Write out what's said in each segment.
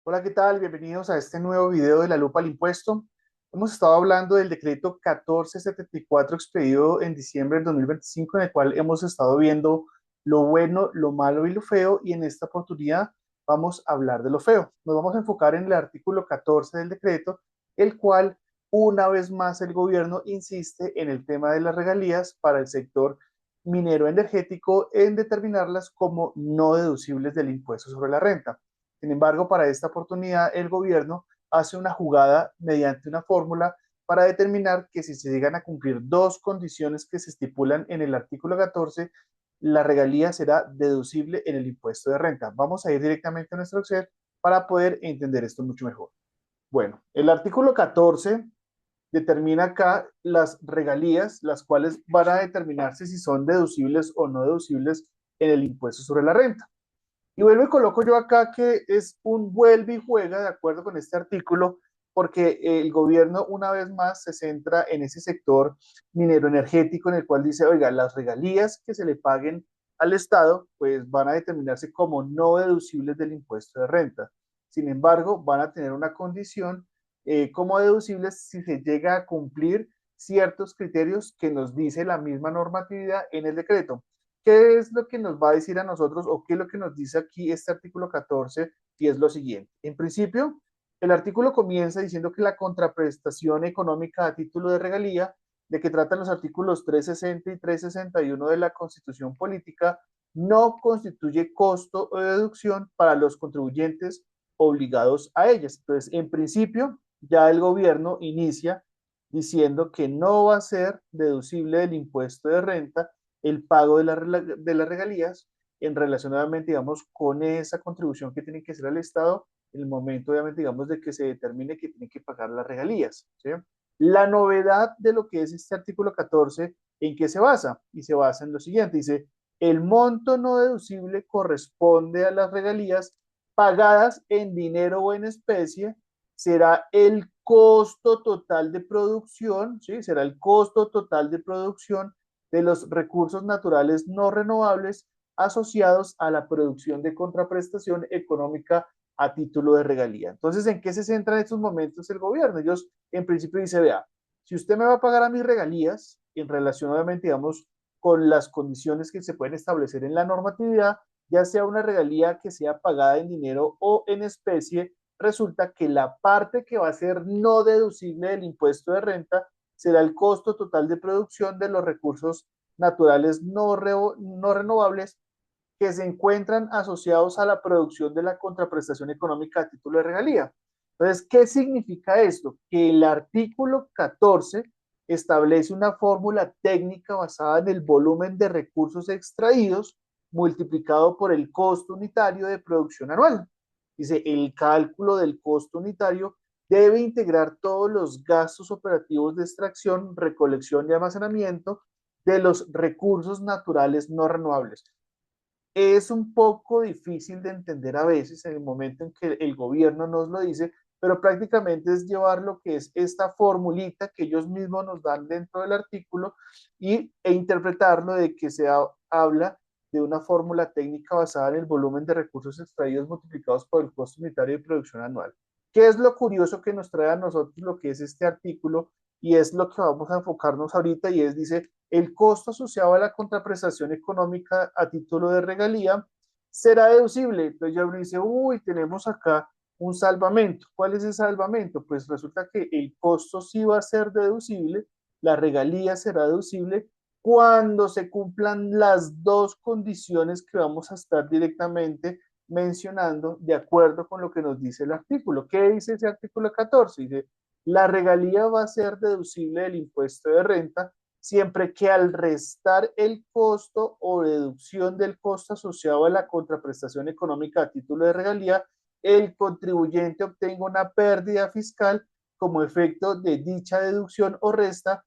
Hola, ¿qué tal? Bienvenidos a este nuevo video de La Lupa al Impuesto. Hemos estado hablando del decreto 1474 expedido en diciembre del 2025, en el cual hemos estado viendo lo bueno, lo malo y lo feo, y en esta oportunidad vamos a hablar de lo feo. Nos vamos a enfocar en el artículo 14 del decreto, el cual una vez más el gobierno insiste en el tema de las regalías para el sector minero energético en determinarlas como no deducibles del impuesto sobre la renta. Sin embargo, para esta oportunidad, el gobierno hace una jugada mediante una fórmula para determinar que si se llegan a cumplir dos condiciones que se estipulan en el artículo 14, la regalía será deducible en el impuesto de renta. Vamos a ir directamente a nuestro Excel para poder entender esto mucho mejor. Bueno, el artículo 14 determina acá las regalías, las cuales van a determinarse si son deducibles o no deducibles en el impuesto sobre la renta. Y vuelvo y coloco yo acá que es un vuelve y juega de acuerdo con este artículo, porque el gobierno una vez más se centra en ese sector minero energético en el cual dice, oiga, las regalías que se le paguen al Estado, pues van a determinarse como no deducibles del impuesto de renta. Sin embargo, van a tener una condición como deducibles si se llega a cumplir ciertos criterios que nos dice la misma normatividad en el decreto. ¿Qué es lo que nos va a decir a nosotros o qué es lo que nos dice aquí este artículo 14? Y es lo siguiente. En principio, el artículo comienza diciendo que la contraprestación económica a título de regalía, de que tratan los artículos 360 y 361 de la Constitución Política, no constituye costo o deducción para los contribuyentes obligados a ellas. Entonces, en principio, ya el gobierno inicia diciendo que no va a ser deducible del impuesto de renta el pago de las regalías en relación, obviamente, digamos, con esa contribución que tiene que hacer al Estado en el momento, obviamente, digamos, de que se determine que tiene que pagar las regalías. ¿Sí? La novedad de lo que es este artículo 14, ¿en qué se basa? Y se basa en lo siguiente, dice, el monto no deducible corresponde a las regalías pagadas en dinero o en especie, será el costo total de producción, ¿sí? Será el costo total de producción de los recursos naturales no renovables asociados a la producción de contraprestación económica a título de regalía. Entonces, ¿en qué se centra en estos momentos el gobierno? Ellos, en principio, dice, vea, si usted me va a pagar a mis regalías, en relación, obviamente, digamos, con las condiciones que se pueden establecer en la normatividad, ya sea una regalía que sea pagada en dinero o en especie, resulta que la parte que va a ser no deducible del impuesto de renta será el costo total de producción de los recursos naturales no renovables que se encuentran asociados a la producción de la contraprestación económica a título de regalía. Entonces, ¿qué significa esto? Que el artículo 14 establece una fórmula técnica basada en el volumen de recursos extraídos multiplicado por el costo unitario de producción anual. Dice, el cálculo del costo unitario debe integrar todos los gastos operativos de extracción, recolección y almacenamiento de los recursos naturales no renovables. Es un poco difícil de entender a veces en el momento en que el gobierno nos lo dice, pero prácticamente es llevar lo que es esta formulita que ellos mismos nos dan dentro del artículo e interpretarlo de que habla de una fórmula técnica basada en el volumen de recursos extraídos multiplicados por el costo unitario de producción anual. ¿Qué es lo curioso que nos trae a nosotros lo que es este artículo? Y es lo que vamos a enfocarnos ahorita y es, dice, el costo asociado a la contraprestación económica a título de regalía será deducible. Entonces ya uno dice, uy, tenemos acá un salvamento. ¿Cuál es el salvamento? Pues resulta que el costo sí va a ser deducible, la regalía será deducible cuando se cumplan las dos condiciones que vamos a estar directamente mencionando de acuerdo con lo que nos dice el artículo. ¿Qué dice ese artículo 14? Dice, la regalía va a ser deducible del impuesto de renta siempre que al restar el costo o deducción del costo asociado a la contraprestación económica a título de regalía, el contribuyente obtenga una pérdida fiscal como efecto de dicha deducción o resta,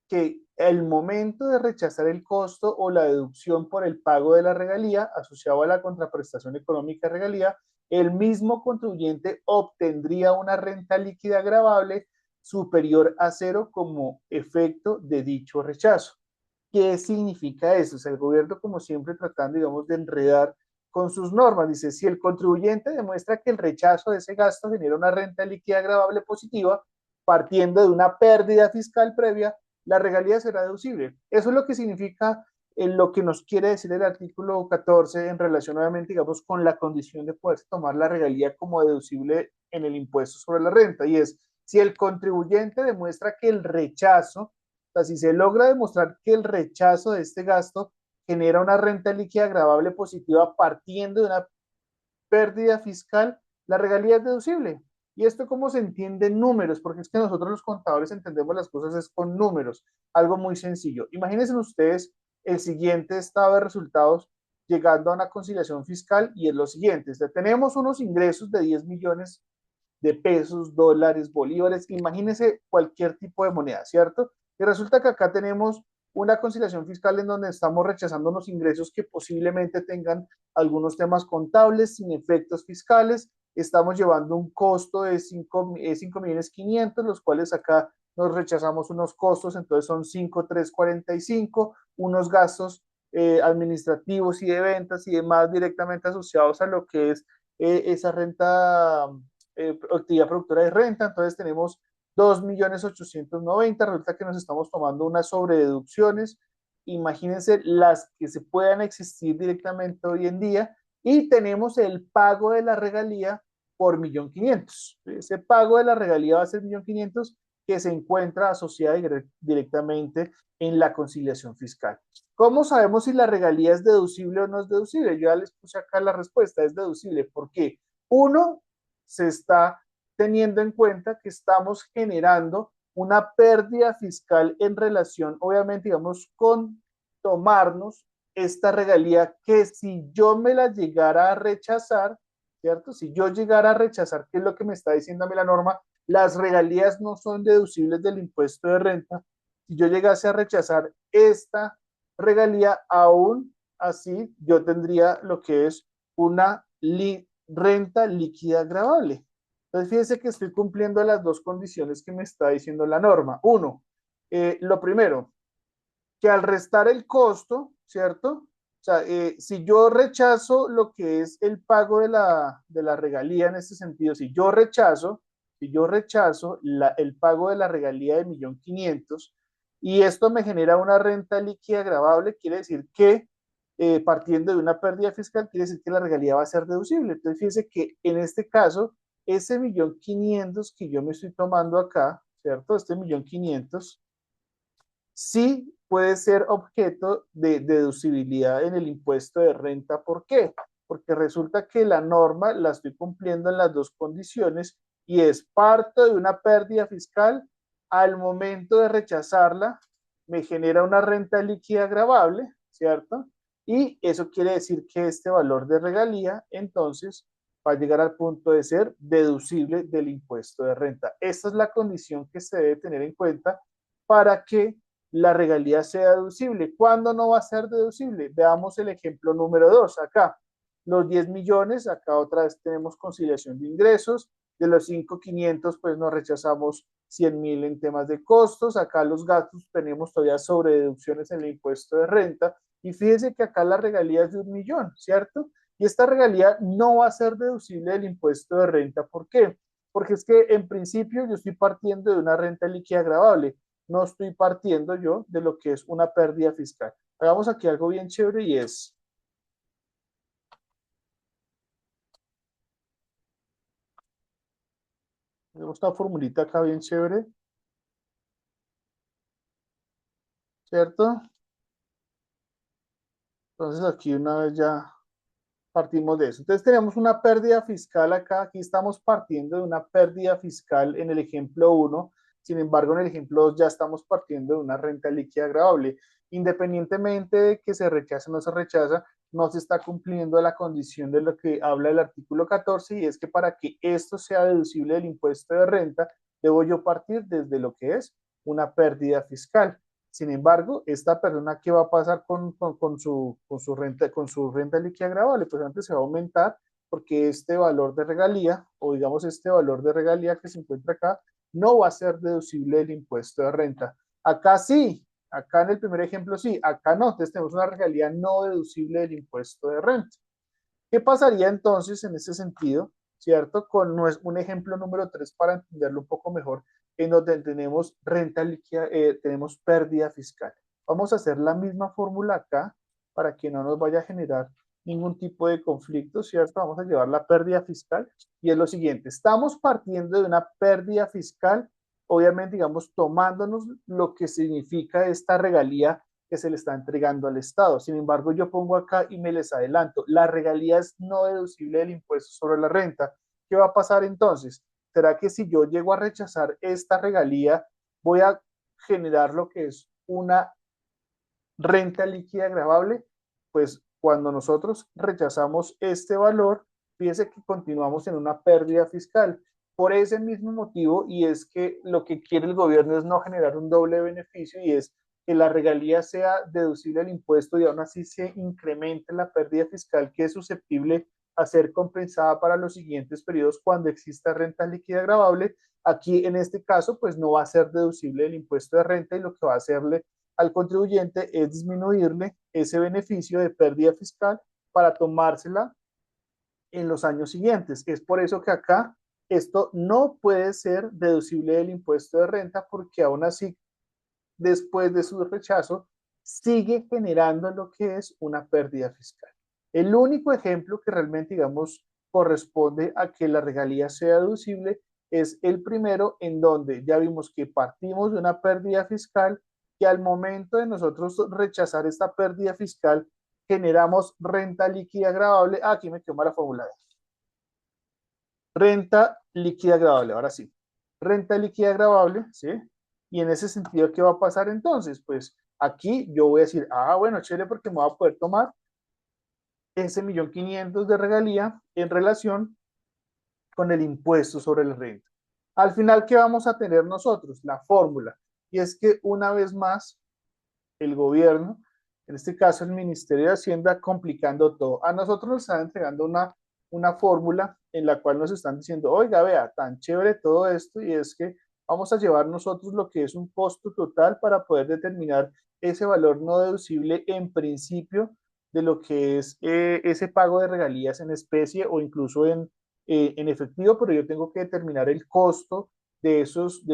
que el momento de rechazar el costo o la deducción por el pago de la regalía asociado a la contraprestación económica de regalía, el mismo contribuyente obtendría una renta líquida gravable superior a cero como efecto de dicho rechazo. ¿Qué significa eso? O sea, el gobierno, como siempre, tratando, digamos, de enredar con sus normas. Dice, si el contribuyente demuestra que el rechazo de ese gasto genera una renta líquida agravable positiva, partiendo de una pérdida fiscal previa, la regalía será deducible. Eso es lo que significa lo que nos quiere decir el artículo 14 en relación, obviamente, digamos, con la condición de poder tomar la regalía como deducible en el impuesto sobre la renta. Y es, si el contribuyente demuestra que el rechazo, o sea, si se logra demostrar que el rechazo de este gasto genera una renta líquida agravable positiva partiendo de una pérdida fiscal, la regalía es deducible. ¿Y esto cómo se entiende en números? Porque es que nosotros los contadores entendemos las cosas es con números, algo muy sencillo. Imagínense ustedes el siguiente estado de resultados llegando a una conciliación fiscal y es lo siguiente. Tenemos unos ingresos de 10 millones de pesos, dólares, bolívares, imagínense cualquier tipo de moneda, ¿cierto? Y resulta que acá tenemos una conciliación fiscal en donde estamos rechazando unos ingresos que posiblemente tengan algunos temas contables sin efectos fiscales. Estamos llevando un costo de 5.500.000, los cuales acá nos rechazamos unos costos, entonces son 5.345, unos gastos administrativos y de ventas y demás directamente asociados a lo que es esa renta, actividad productora de renta. Entonces tenemos 2.890.000, resulta que nos estamos tomando unas sobrededucciones, imagínense las que se puedan existir directamente hoy en día, y tenemos el pago de la regalía por 1.500.000. Ese pago de la regalía va a ser 1.500.000 que se encuentra asociada directamente en la conciliación fiscal. ¿Cómo sabemos si la regalía es deducible o no es deducible? Yo ya les puse acá la respuesta, es deducible. ¿Por qué? Uno, se está teniendo en cuenta que estamos generando una pérdida fiscal en relación, obviamente, digamos, con tomarnos esta regalía que si yo me la llegara a rechazar, ¿cierto? Si yo llegara a rechazar, ¿qué es lo que me está diciendo a mí la norma? Las regalías no son deducibles del impuesto de renta. Si yo llegase a rechazar esta regalía, aún así yo tendría lo que es una renta líquida agravable. Entonces, fíjense que estoy cumpliendo las dos condiciones que me está diciendo la norma. Uno, lo primero, que al restar el costo, ¿cierto? O sea, si yo rechazo lo que es el pago de la regalía en este sentido, si yo rechazo el pago de la regalía de 1.500.000 y esto me genera una renta líquida agravable, quiere decir que partiendo de una pérdida fiscal, quiere decir que la regalía va a ser deducible. Entonces, fíjese que en este caso, ese 1.500.000 que yo me estoy tomando acá, ¿cierto? Este 1.500.000 sí puede ser objeto de deducibilidad en el impuesto de renta. ¿Por qué? Porque resulta que la norma la estoy cumpliendo en las dos condiciones y es parte de una pérdida fiscal. Al momento de rechazarla, me genera una renta líquida agravable, ¿cierto? Y eso quiere decir que este valor de regalía, entonces, va a llegar al punto de ser deducible del impuesto de renta. Esta es la condición que se debe tener en cuenta para que la regalía sea deducible. ¿Cuándo no va a ser deducible? Veamos el ejemplo número 2 acá. Los 10 millones, acá otra vez tenemos conciliación de ingresos. De los 5.500, pues nos rechazamos 100.000 en temas de costos. Acá los gastos tenemos todavía sobre deducciones en el impuesto de renta. Y fíjense que acá la regalía es de 1.000.000, ¿cierto? Y esta regalía no va a ser deducible del impuesto de renta. ¿Por qué? Porque es que en principio yo estoy partiendo de una renta líquida agravable, no estoy partiendo yo de lo que es una pérdida fiscal. Hagamos aquí algo bien chévere y es, tenemos esta formulita acá bien chévere, ¿cierto? Entonces aquí una vez ya partimos de eso. Entonces tenemos una pérdida fiscal acá, aquí estamos partiendo de una pérdida fiscal en el ejemplo uno. Sin embargo, en el ejemplo 2 ya estamos partiendo de una renta líquida agravable. Independientemente de que se rechace o no se rechaza, no se está cumpliendo la condición de lo que habla el artículo 14 y es que para que esto sea deducible del impuesto de renta, debo yo partir desde lo que es una pérdida fiscal. Sin embargo, esta persona, ¿qué va a pasar con su renta líquida agravable? Pues antes se va a aumentar porque este valor de regalía, o digamos este valor de regalía que se encuentra acá, no va a ser deducible del impuesto de renta. Acá sí, Acá en el primer ejemplo sí, acá no. Entonces tenemos una regalía no deducible del impuesto de renta. ¿Qué pasaría entonces en ese sentido, cierto? Con un ejemplo número 3 para entenderlo un poco mejor, en donde tenemos renta líquida, tenemos pérdida fiscal. Vamos a hacer la misma fórmula acá para que no nos vaya a generar ningún tipo de conflicto, ¿cierto? Vamos a llevar la pérdida fiscal y es lo siguiente, estamos partiendo de una pérdida fiscal, obviamente, digamos, tomándonos lo que significa esta regalía que se le está entregando al Estado. Sin embargo, yo pongo acá y me les adelanto, la regalía es no deducible del impuesto sobre la renta. ¿Qué va a pasar entonces? ¿Será que si yo llego a rechazar esta regalía, voy a generar lo que es una renta líquida gravable? Pues cuando nosotros rechazamos este valor, fíjese que continuamos en una pérdida fiscal. Por ese mismo motivo, y es que lo que quiere el gobierno es no generar un doble beneficio y es que la regalía sea deducible al impuesto y aún así se incremente la pérdida fiscal que es susceptible a ser compensada para los siguientes periodos cuando exista renta líquida gravable. Aquí en este caso, pues no va a ser deducible el impuesto de renta y lo que va a hacerle al contribuyente es disminuirle ese beneficio de pérdida fiscal para tomársela en los años siguientes. Es por eso que acá esto no puede ser deducible del impuesto de renta porque aún así, después de su rechazo, sigue generando lo que es una pérdida fiscal. El único ejemplo que realmente, digamos, corresponde a que la regalía sea deducible es el primero, en donde ya vimos que partimos de una pérdida fiscal y al momento de nosotros rechazar esta pérdida fiscal, generamos renta líquida gravable. Ah, aquí me quedó la fórmula. Renta líquida gravable, ahora sí. Renta líquida gravable, ¿sí? Y en ese sentido, ¿qué va a pasar entonces? Pues aquí yo voy a decir, ah, bueno, chévere, porque me voy a poder tomar ese 1.500.000 de regalía en relación con el impuesto sobre la renta. Al final, ¿qué vamos a tener nosotros? La fórmula. Y es que una vez más, el gobierno, en este caso el Ministerio de Hacienda, complicando todo. A nosotros nos están entregando una fórmula en la cual nos están diciendo, oiga, vea, tan chévere todo esto, y es que vamos a llevar nosotros lo que es un costo total para poder determinar ese valor no deducible en principio de lo que es ese pago de regalías en especie o incluso en efectivo, pero yo tengo que determinar el costo de esos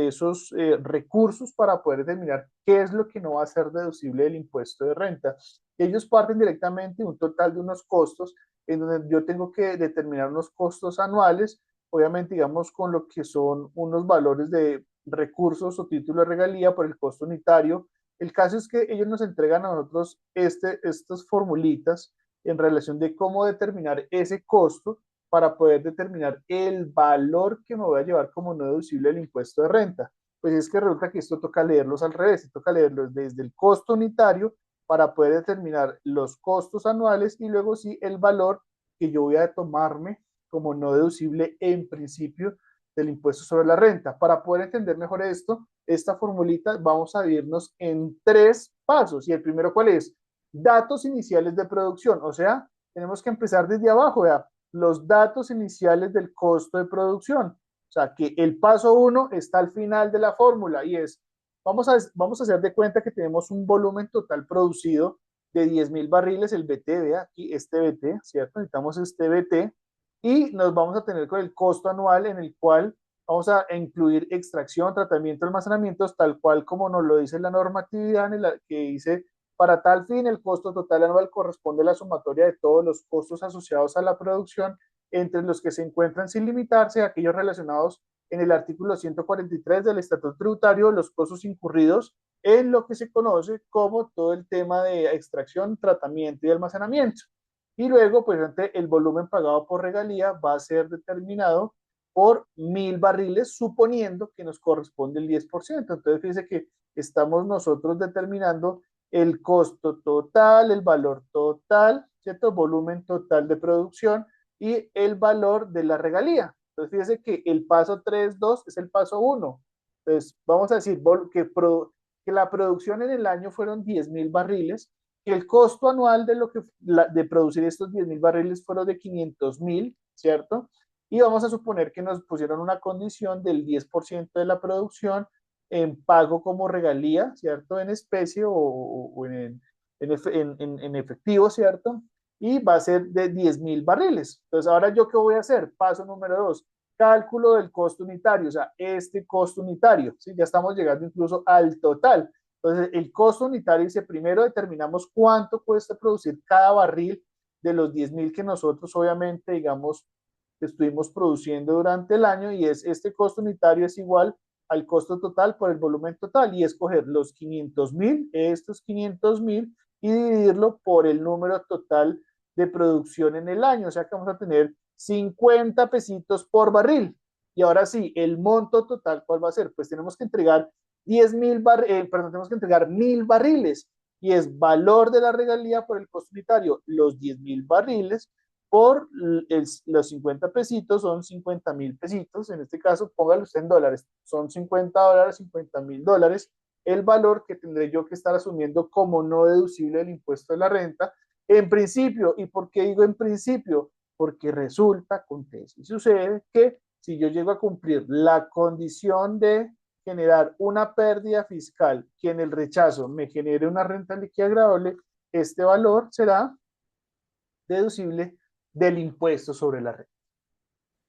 recursos para poder determinar qué es lo que no va a ser deducible del impuesto de renta. Ellos parten directamente de un total de unos costos en donde yo tengo que determinar unos costos anuales, obviamente digamos con lo que son unos valores de recursos o título de regalía por el costo unitario. El caso es que ellos nos entregan a nosotros estas formulitas en relación de cómo determinar ese costo para poder determinar el valor que me voy a llevar como no deducible del impuesto de renta. Pues es que resulta que esto toca leerlos al revés, toca leerlos desde el costo unitario para poder determinar los costos anuales y luego sí el valor que yo voy a tomarme como no deducible en principio del impuesto sobre la renta. Para poder entender mejor esto, esta formulita vamos a dividirnos en 3 pasos. Y el primero, ¿cuál es? Datos iniciales de producción. O sea, tenemos que empezar desde abajo, ¿verdad? Los datos iniciales del costo de producción. O sea, que el paso 1 está al final de la fórmula y es, vamos a hacer de cuenta que tenemos un volumen total producido de 10.000 barriles, el BT, vea aquí este BT, ¿cierto? Necesitamos este BT y nos vamos a tener con el costo anual en el cual vamos a incluir extracción, tratamiento, almacenamientos, tal cual como nos lo dice la normatividad en la que dice para tal fin, el costo total anual corresponde a la sumatoria de todos los costos asociados a la producción, entre los que se encuentran sin limitarse aquellos relacionados en el artículo 143 del Estatuto Tributario, los costos incurridos en lo que se conoce como todo el tema de extracción, tratamiento y almacenamiento. Y luego, pues, el volumen pagado por regalía va a ser determinado por 1.000 barriles, suponiendo que nos corresponde el 10%. Entonces, fíjense que estamos nosotros determinando el costo total, el valor total, ¿cierto? Volumen total de producción y el valor de la regalía. Entonces, fíjese que el paso 3.2 es el paso 1. Entonces, vamos a decir que la producción en el año fueron 10.000 barriles, que el costo anual de producir estos 10.000 barriles fueron de 500.000, ¿cierto? Y vamos a suponer que nos pusieron una condición del 10% de la producción en pago como regalía, ¿cierto? En especie o en efectivo, ¿cierto? Y va a ser de 10.000 barriles. Entonces, ahora yo qué voy a hacer? Paso número 2, cálculo del costo unitario, o sea, este costo unitario, ¿sí? Ya estamos llegando incluso al total. Entonces, el costo unitario dice, primero determinamos cuánto cuesta producir cada barril de los 10.000 que nosotros obviamente, digamos, estuvimos produciendo durante el año y es este costo unitario es igual al costo total por el volumen total y escoger los 500.000, estos 500.000 y dividirlo por el número total de producción en el año. O sea que vamos a tener 50 pesitos por barril. Y ahora sí, el monto total, ¿cuál va a ser? Pues tenemos que entregar 10.000 barriles, perdón, tenemos que entregar 1.000 barriles y es valor de la regalía por el costo unitario, los 10.000 barriles por los 50 pesitos, son 50.000 pesitos, en este caso póngalo usted en dólares, son $50, $50.000, el valor que tendré yo que estar asumiendo como no deducible del impuesto de la renta, en principio. ¿Y por qué digo en principio? Porque resulta, acontece y sucede que si yo llego a cumplir la condición de generar una pérdida fiscal que en el rechazo me genere una renta líquida agradable, este valor será deducible del impuesto sobre la renta.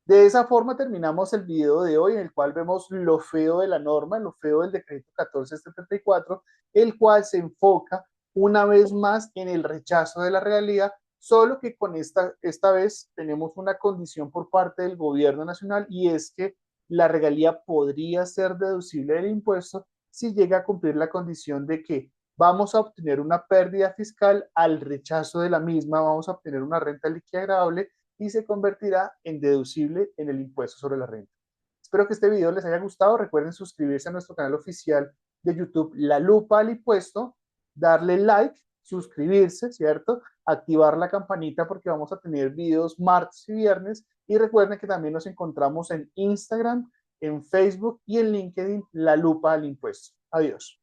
De esa forma terminamos el video de hoy en el cual vemos lo feo de la norma, lo feo del decreto 1474, el cual se enfoca una vez más en el rechazo de la regalía, solo que con esta vez tenemos una condición por parte del gobierno nacional y es que la regalía podría ser deducible del impuesto si llega a cumplir la condición de que vamos a obtener una pérdida fiscal al rechazo de la misma, vamos a obtener una renta líquida agradable y se convertirá en deducible en el impuesto sobre la renta. Espero que este video les haya gustado. Recuerden suscribirse a nuestro canal oficial de YouTube, La Lupa al Impuesto, darle like, suscribirse, ¿cierto? Activar la campanita porque vamos a tener videos martes y viernes. Y recuerden que también nos encontramos en Instagram, en Facebook y en LinkedIn, La Lupa al Impuesto. Adiós.